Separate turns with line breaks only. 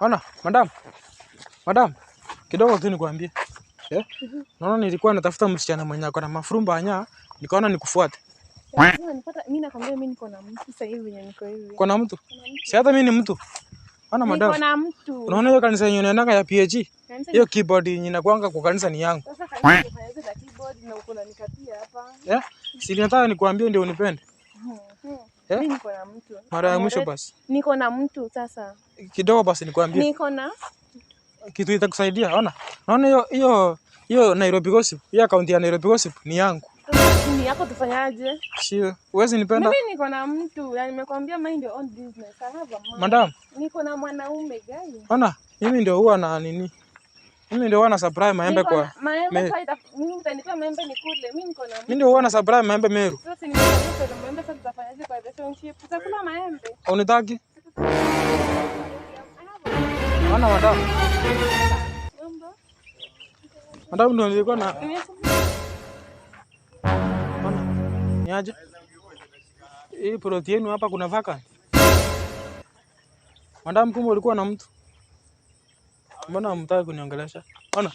Ona, madam. Madam, kidogo tu nikwambie. Naona nilikuwa natafuta msichana mwenye ako na mafurumba anya, nikaona nikufuate.
Mimi nakwambia mimi niko na mtu sasa hivi yenye niko hivi.
Uko na mtu? Si hata mimi ni mtu. Ona madam.
Niko na mtu.
Unaona hiyo kanisa yenye unaendanga ya PAG? Hiyo keyboard yenye inakuanga kwa kanisa ni yangu.
Sasa kanisa inafanya za keyboard na uko na nikatia hapa.
Si nataka nikwambie ndio unipende.
Mimi niko na mtu.
Mara ya mwisho basi.
Niko na mtu sasa.
Kidogo basi nikwambie.
Niko na
kitu itakusaidia. Ona. Naona hiyo Nairobi Gossip. Hiyo account ya Nairobi Gossip ni yangu.
Ni yako tufanyaje?
Sio. Uwezi nipenda.
Mimi niko na mtu. Yaani nimekwambia mind your own business. I have a man.
Madam.
Niko na mwanaume gani?
Ona, mimi ndio huwa na nini? Mimi ndio huwa na supply maembe kwa.
Maembe sasa mimi mtanipa maembe nikule. Mimi niko na
mimi ndio huwa na supply maembe Meru.
Sasa nimekupa maembe sasa tutafanyaje kwa relationship? Tutakula maembe.
Unitaki? Ona madam. Madam ndio nilikuwa na. Ona. Niaje? Hii protein hapa kuna vaka. Madam kumbe ulikuwa na mtu. Mbona hamtaki kuniongelesha? Ona.